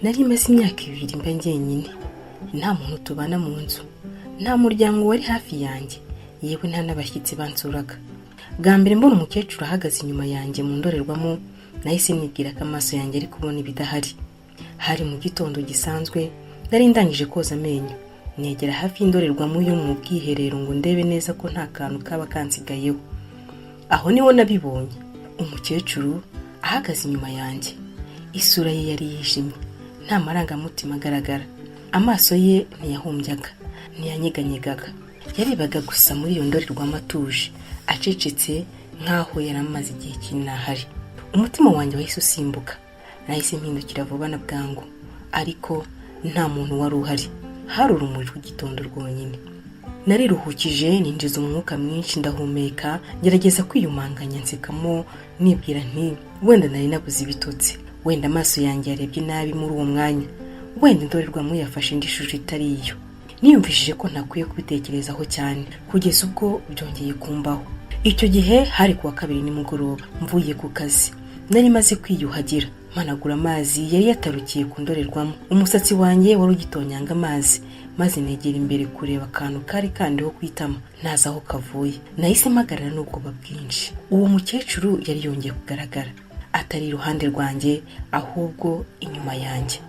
Nari maze imyaka 2 mba njyenyine, nta muntu tubana mu nzu, nta muryango wari hafi yanjye, yewe nta n'abashyitsi bansuraga. Bwa mbere mbona umukecuru ahagaze inyuma yanjye mu ndorerwamo, nahise nibwira ko amaso yanjye ari kubona ibidahari. Hari mu gitondo gisanzwe, nari ndangije koza amenyo, negera hafi y'indorerwamo yo mu bwiherero ngo ndebe neza ko nta kantu kaba kansigayeho. Aho niho nabibonye, umukecuru ahagaze inyuma yanjye. Isura ye yari yijimye, nta marangamutima agaragara. Amaso ye ntiyahumbyaga, ntiyanyeganyegaga. Yarebaga gusa muri iyo ndorerwamo atuje, acecetse nkaho yari amaze igihe kinahari. Umutima wanjye wahise usimbuka, nahise mpindukira vuba na bwangu, ariko nta muntu wari uhari. Hari urumuri rw'igitondo rwonyine. Nariruhukije, ninjiza umwuka mwinshi, ndahumeka, ngerageza kwiyumanganya, nsekamo nibwira nti wenda nari nabuze ibitotsi, wenda amaso yanjye yarebye nabi muri uwo mwanya, wenda indorerwamo yafashe indi shusho itari iyo. Niyumvishije ko ntakwiye kubitekerezaho cyane, kugeza ubwo byongeye kumbaho. Icyo gihe hari kuwa kabiri nimugoroba, mvuye ku kazi. Nari maze kwiyuhagira, managura amazi yari yatarukiye ku ndorerwamo. Umusatsi wanjye wari ugitonyanga amazi, maze negera imbere kureba akantu kari kandiho kwitama, ntazi aho kavuye. Nahise mpagarara n'ubwoba bwinshi. Uwo mukecuru yari yongeye kugaragara, atari iruhande rwanjye, ahubwo inyuma yanjye.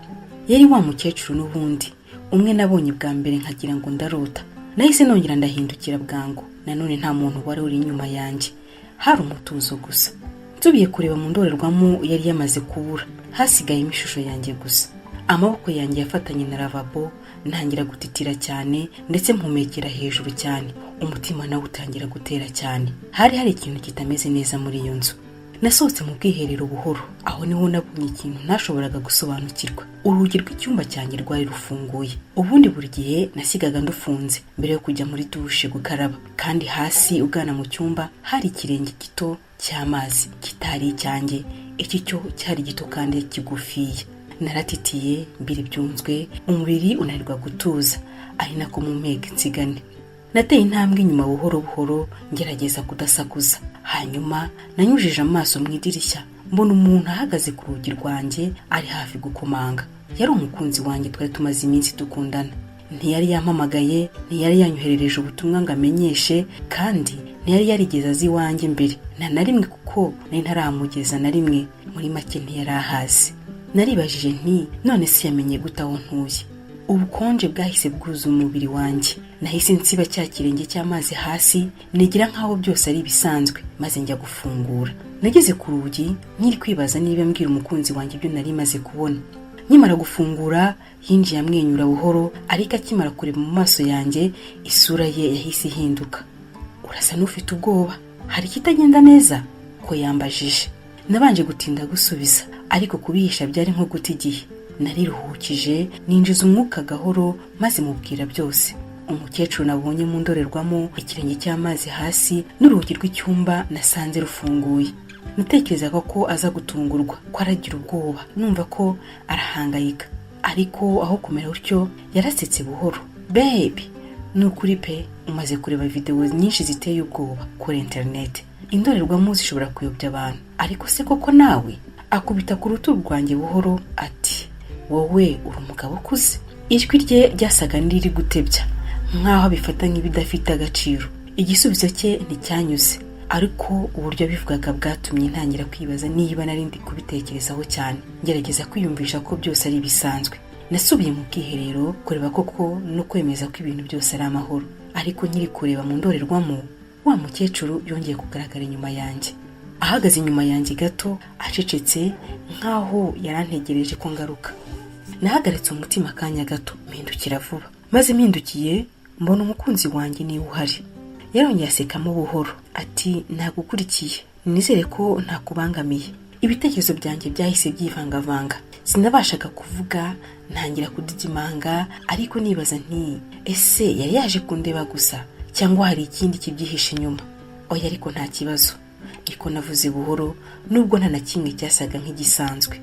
Yari wa mukecuru n'ubundi, umwe nabonye bwa mbere nkagira ngo ndarota. Nahise nongera ndahindukira bwangu, nanone nta muntu wari uri inyuma yanjye, hari umutuzo gusa. Nsubiye kureba mu ndorerwamo yari yamaze kubura, hasigayemo ishusho yanjye gusa. Amaboko yanjye yafatanye na lavabo, ntangira gutitira cyane ndetse mpumekera hejuru cyane. Umutima nawe utangira gutera cyane. Hari ikintu kitameze neza muri iyo nzu. Nasohotse mu bwiherero buhoro, aho niho nabonye ikintu ntashoboraga gusobanukirwa. Urugi rw'icyumba cyanjye rwari rufunguye. Ubundi buri gihe nasigaga ndufunze mbere yo kujya muri dushe gukaraba, kandi hasi ugana mu cyumba hari ikirenge gito cy'amazi kitari icyanjye. Iki cyo cyari gito kandi kigufiye. Naratitiye, mbiri byunzwe, umubiri unanirwa gutuza, ari nako mu mpega nsigane. Nateye intambwe inyuma buhoro buhoro, ngerageza kudasakuza. Hanyuma nanyujije amaso mu idirishya, mbona umuntu ahagaze ku rugi rwanjye, ari hafi gukomanga. Yari umukunzi wanjye, twari tumaze iminsi dukundana. Ntiyari yampamagaye, ntiyari yanyoherereje ubutumwa ngo amenyeshe, kandi ntiyari yarigeze azi iwanjye mbere na rimwe, kuko nari ntaramugeza na rimwe. Muri make ntiyari ahazi. Naribajije nti none se yamenye gute aho ntuye? Ubukonje bwahise bwuzuza umubiri wanjye. Nahise nsiba cya kirenge cy'amazi hasi, nigira nkaho byose ari bisanzwe, maze njya gufungura. Nageze ku rugi, nkiri kwibaza niba mbwira umukunzi wanjye ibyo nari maze kubona. Nkimara gufungura, yinjiye amwenyura buhoro, ariko akimara kureba mu maso yanjye, isura ye yahise ihinduka. Urasa n'ufite ubwoba, hari ikitagenda neza? Ko yambajije. Nabanje gutinda gusubiza, ariko kubihisha byari nko guta igihe. Nariruhukije, ninjiza umwuka gahoro, maze mubwira byose. Umukecuru nabonye mu ndorerwamo, ikirenge cy'amazi hasi, n'urugi rw'icyumba nasanze rufunguye. Natekerezaga ko aza gutungurwa, ko aragira ubwoba, numva ko arahangayika. Ariko aho kumera utyo, yarasetse buhoro. Baby, nukuri pe, umaze kureba video nyinshi ziteye ubwoba kuri internet. Indorerwamo zishobora kuyobya abantu, ariko se koko nawe? Akubita ku rutugu rwanjye buhoro ati, wowe uri umugabo ukuze. Ijwi rye ryasaga n'iri gutebya, nkaho bifata nk'ibidafite agaciro. Igisubizo cye nticyanyuze, ariko uburyo bivugaga bwatumye ntangira kwibaza niba narindi kubitekerezaho cyane. Ngerageza kwiyumvisha ko byose ari bisanzwe. Nasubiye mu bwiherero kureba koko no kwemeza ko ibintu byose ari amahoro, ariko nkiri kureba mu ndorerwamo, wa mukecuru yongeye kugaragara inyuma yanjye. Ahagaze inyuma yanjye gato, acecetse nkaho yarantegereje ko ngaruka. Nahagaritse umutima kanya gato, mpindukira vuba. Maze mpindukiye, mbona umukunzi wanjye niwe uhari. Yarongeye asekamo buhoro ati, nagukurikiye, nizere ko ntakubangamiye. Ibitekerezo byanjye byahise byivangavanga, sinabashaga kuvuga, ntangira kudidimanga, ariko nibaza nti ese yari yaje kundeba gusa cyangwa hari ikindi kibyihishe inyuma? Oya, ariko nta kibazo, niko navuze buhoro, nubwo nta na kimwe cyasaga nk'igisanzwe.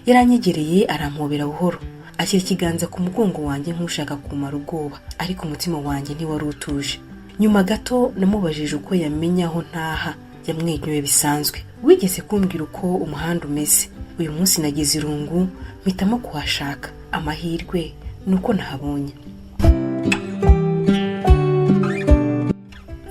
Yaranyegereye, arampobera buhoro, ashyira ikiganza ku mugongo wanjye nk'ushaka kumara ubwoba, ariko umutima wanjye ntiwari utuje. Nyuma gato namubajije uko yamenya aho ntaha. Yamwenyuye bisanzwe. Wigeze kumbwira uko umuhanda umeze? uyu munsi nagize irungu mpitamo kuhashaka, amahirwe nuko nahabonye.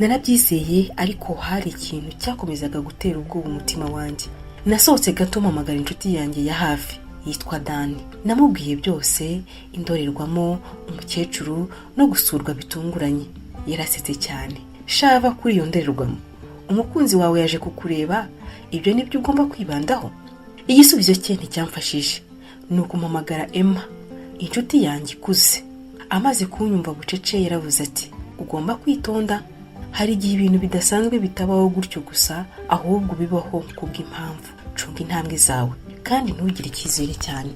Narabyizeye, ariko hari ikintu cyakomezaga gutera ubwoba umutima wanjye. Nasohotse gato mpamagara inshuti yanjye ya hafi yitwa Dani. Namubwiye byose, indorerwamo, umukecuru no gusurwa bitunguranye. Yarasetse cyane. Shava kuri iyo ndorerwamo, umukunzi wawe yaje kukureba, ibyo nibyo ugomba kwibandaho? Igisubizo cye nticyamfashije, nuko mpamagara Emma, inshuti yanjye ikuze. Amaze kunyumva bucece yaravuze ati, ugomba kwitonda, hari igihe ibintu bidasanzwe bitabaho gutyo gusa, ahubwo bibaho kubw'impamvu. Cunga intambwe zawe kandi ntugire icyizere cyane.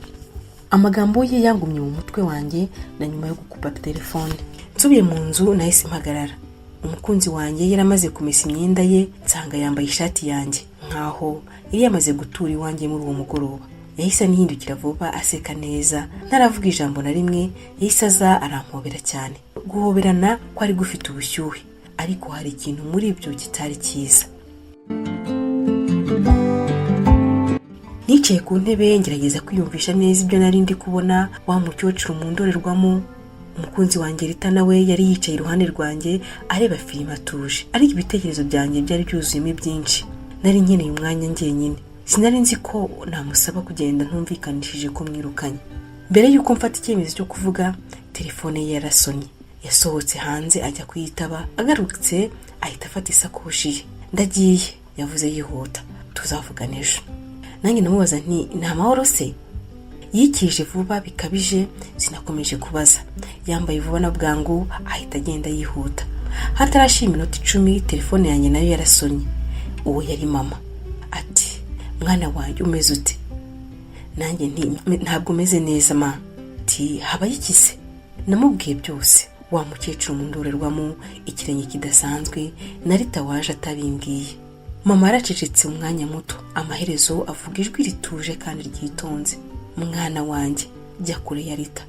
Amagambo ye yangumye mu mutwe wanjye, na nyuma yo gukupa telefone nsubiye mu nzu nahise mpagarara. Umukunzi wanjye yaramaze kumesa imyenda ye, nsanga yambaye ishati yanjye nkaho yari yamaze gutura iwanjye muri uwo mugoroba. Yahise anihindukira vuba aseka neza, ntaravuga ijambo na rimwe. Yahise aza arampobera cyane. Guhoberana kwari gufite ubushyuhe, ariko hari ikintu muri ibyo kitari cyiza. Nicaye ku ntebe ngerageza kwiyumvisha neza ibyo nari ndi kubona, wa mukecuru mu ndorerwamo. Umukunzi wanjye Rita nawe yari yicaye iruhande rwanjye areba filime atuje, ariko ibitekerezo byanjye byari byuzuyemo byinshi. Nari nkeneye umwanya njyenyine. Sinari nzi ko namusaba kugenda ntumvikanishije ko mwirukanye. Mbere yuko mfata icyemezo cyo kuvuga, telefone ye yarasonye. Yasohotse hanze ajya kuyitaba, agarutse ahita afata isakoshi ye. Ndagiye, yavuze yihuta, tuzavugana ejo. Nanjye namubaza nti, nta mahoro se? Yikije vuba bikabije, sinakomeje kubaza. Yambaye vuba na bwangu ahita agenda yihuta. Hatarashira iminota 10 telefone yanjye nayo yarasonye. Uwo yari mama. Ati, mwana wanjye umeze ute? Nanjye nti, ntabwo meze neza ma. Ati, habaye iki se? Namubwiye byose. Wa mukecuru mu ndorerwamo, ikirenge kidasanzwe, na Rita waje atabimbwiye. Mama aracecetse umwanya muto, amaherezo avuga ijwi rituje kandi ryitonze, mwana wanjye jya kure ya Rita.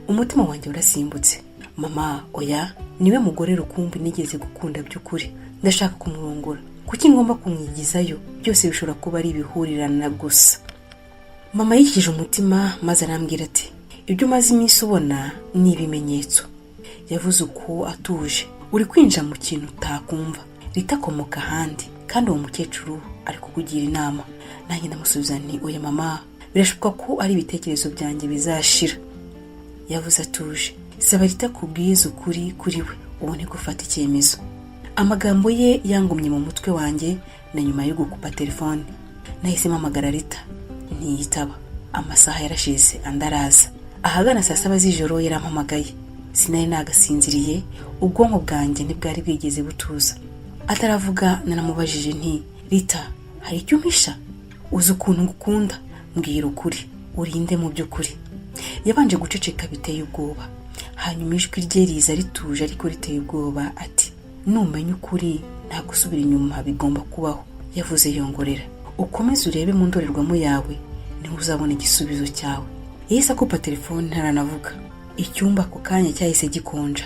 Umutima wanjye urasimbutse. Mama, oya, niwe mugore rukumbi nigeze gukunda by'ukuri. Ndashaka kumurongora. Kuki ngomba kumwigizayo? Byose bishobora kuba ari ibihurirana gusa. Mama yikije umutima maze arambwira ati, ibyo umaze iminsi ubona ni ibimenyetso. Yavuze uko atuje. Uri kwinjira mu kintu utakumva. Rita akomoka ahandi, kandi uwo mukecuru ari kukugira inama. Nanjye ndamusubiza nti, oya mama, birashoboka ko ari ibitekerezo byanjye bizashira. Yavuze atuje, saba Rita kubwiza ukuri kuri we, ubone gufata icyemezo. Amagambo ye yangumye mu mutwe wanjye, na nyuma yo gukupa telefone nahise mpamagara Rita, ntiyitaba. Amasaha yarashize andaraza. Ahagana saa 7 z'ijoro yarampamagaye. Sinari nagasinziriye, ubwonko bwanjye ntibwari bwigeze butuza. Ataravuga naramubajije nti, Rita, hari icyo umpisha? Uzi ukuntu ngukunda, mbwira ukuri, urinde mu by'ukuri. Yabanje guceceka biteye ubwoba, hanyuma ijwi rye riza rituje ariko riteye ubwoba ati, numenya ukuri nta gusubira inyuma bigomba kubaho. Yavuze yongorera, ukomeze urebe mu ndorerwamo yawe, niho uzabona igisubizo cyawe. Yahise akupa telefone ntaranavuga. Icyumba ku kanya cyahise gikonja,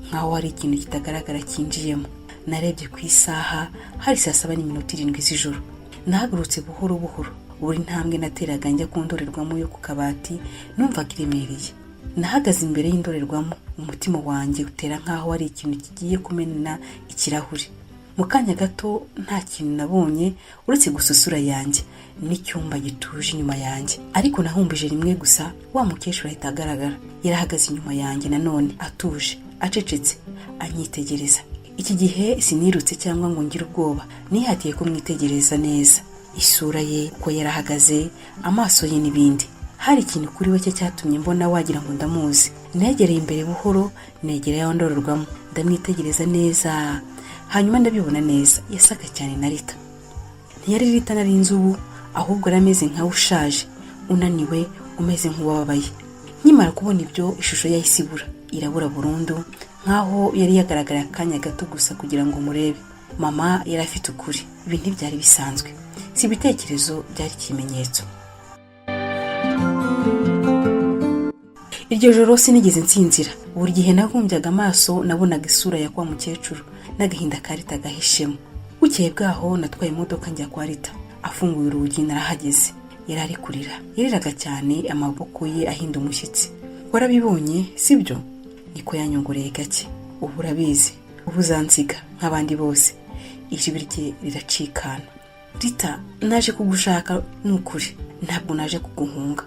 nkaho hari ikintu kitagaragara kinjiyemo. Narebye ku isaha, hari saa 7:07 z'ijoro. Nahagurutse buhoro buhoro. Buri ntambwe nateraga njya ku ndorerwamo yo ku kabati numvaga iremereye. Nahagaze imbere y'indorerwamo, umutima wanjye utera nkaho ari ikintu kigiye kumenena ikirahuri. Mu kanya gato nta kintu nabonye uretse gususura yanjye n'icyumba gituje inyuma yanjye. Ariko nahumbije rimwe gusa, wa mukecuru ahita agaragara. Yarahagaze inyuma yanjye nanone atuje, acecetse, anyitegereza. Iki gihe sinirutse cyangwa ngo ngire ubwoba, nihatiye kumwitegereza neza. Isura ye, ko yarahagaze, amaso ye n'ibindi. Hari ikintu kuri we cyatumye mbona wagira ngo ndamuzi. Negereye imbere buhoro, negereye aho ndorerwamo, ndamwitegereza neza. Hanyuma ndabibona neza, yasaga cyane na Rita. Ntiyari Rita nari nzi ubu, ahubwo arameze nkaho ushaje, unaniwe, umeze nk'uwababaye. Nkimara kubona ibyo, ishusho yahise ibura, irabura burundu, nkaho yari yagaragara akanya gato gusa kugira ngo murebe. Mama yari afite ukuri, ibi ntibyari bisanzwe, si ibitekerezo, byari ikimenyetso. Iryo joro sinigeze nsinzira. Buri gihe nagumbyaga amaso nabonaga isura ya kwa mukecuru n'agahinda ka Rita gahishemo. Bukeye bwaho natwaye imodoka njya kwa Rita. Afunguye urugi narahageze. yari ari kurira, yariraga cyane, amaboko ye ahinda umushyitsi. Warabibonye sibyo? Niko yanyongoreye gake. Ubu urabizi, ubu uzansiga nk'abandi bose. Ijwi rye riracikana. Rita, naje kugushaka n'ukuri, ntabwo naje kuguhunga.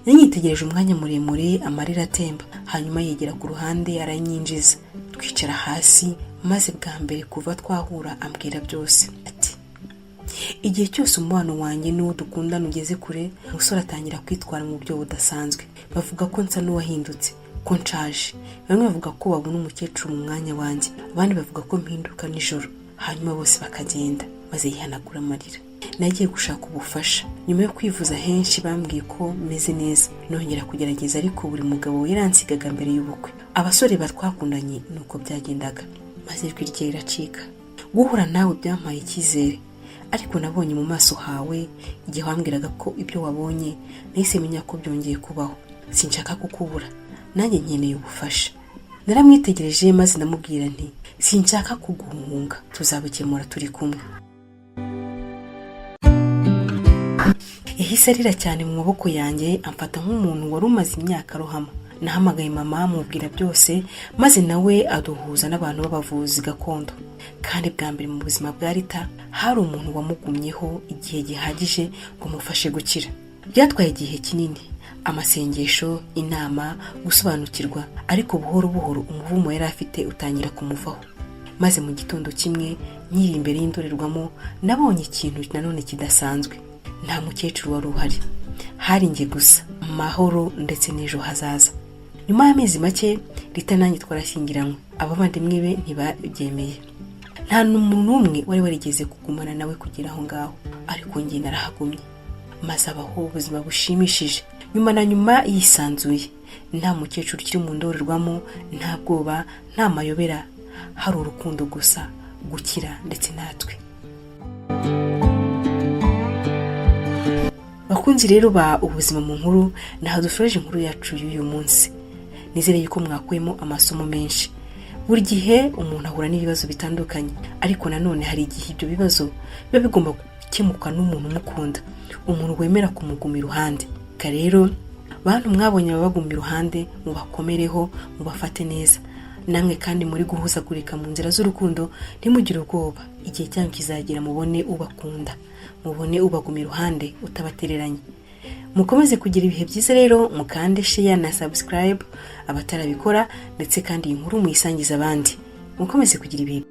Yanyitegereje umwanya muremure, amarira atemba, hanyuma yegera ku ruhande aranyinjiza. Twicara hasi, maze bwa mbere kuva twahura ambwira byose. Ati, igihe cyose umubano wanjye n'uwo dukundana ugeze kure, umusore atangira kwitwara mu buryo budasanzwe. Bavuga ko nsa n'uwahindutse, ko nshaje. Bamwe bavuga ko babona umukecuru mu mwanya wanjye, abandi bavuga ko mpinduka nijoro. Hanyuma bose bakagenda, maze yihanagura amarira. Nagiye gushaka ubufasha. Nyuma yo kwivuza henshi bambwiye ko meze neza. Nongera kugerageza, ariko buri mugabo yaransigaga mbere y'ubukwe. Abasore batwakundanye nuko byagendaga, maze ijwi rye riracika. Guhura nawe byampaye icyizere, ariko nabonye mu maso hawe igihe wambwiraga ko ibyo wabonye, nahise menya ko byongeye kubaho. Sinshaka kukubura, nanjye nkeneye ubufasha. Naramwitegereje maze ndamubwira nti, sinshaka kuguhunga, tuzabikemura turi kumwe. Yahise arira cyane mu maboko yanjye, amfata nk'umuntu wari umaze imyaka arohama. Nahamagaye mama amubwira byose, maze nawe aduhuza n'abantu b'abavuzi gakondo. Kandi bwa mbere mu buzima bwa Rita hari umuntu wamugumyeho igihe gihagije ngo mufashe gukira. Byatwaye igihe kinini, amasengesho, inama, gusobanukirwa, ariko buhoro buhoro umuvumo yari afite utangira kumuvaho. Maze mu gitondo kimwe nyiri imbere y'indorerwamo nabonye ikintu nanone kidasanzwe. Nta mukecuru wari uhari, hari njye gusa, amahoro ndetse n'ejo hazaza. Nyuma y'amezi make Rita nanjye twarashyingiranywe. Abavandimwe be ntibabyemeye, nta n'umuntu n'umwe wari warigeze kugumana nawe kugera aho ngaho, ariko njye narahagumye, maze abaho ubuzima bushimishije. Nyuma na nyuma yisanzuye, nta mukecuru ukiri mu ndorerwamo, nta bwoba, nta mayobera, hari urukundo gusa, gukira ndetse natwe. Bakunzi rero ba ubuzima mu nkuru, naho dusoreje inkuru yacu y'uyu munsi. Nizere yuko mwakuyemo amasomo menshi. Buri gihe umuntu ahura n'ibibazo bitandukanye, ariko nanone hari igihe ibyo bibazo biba bigomba gukemuka n'umuntu umukunda, umuntu wemera kumuguma iruhande. Rero bantu mwabonye babaguma iruhande, mubakomereho, mubafate neza. Namwe kandi muri guhuzagurika mu nzira z'urukundo, ntimugire ubwoba. Igihe cyanyu kizagera mubone ubakunda, mubone ubaguma iruhande utabatereranye. Mukomeze kugira ibihe byiza rero, mukande share na subscribe abatarabikora, ndetse kandi iyi nkuru muyisangiza abandi. Mukomeze kugira ibihe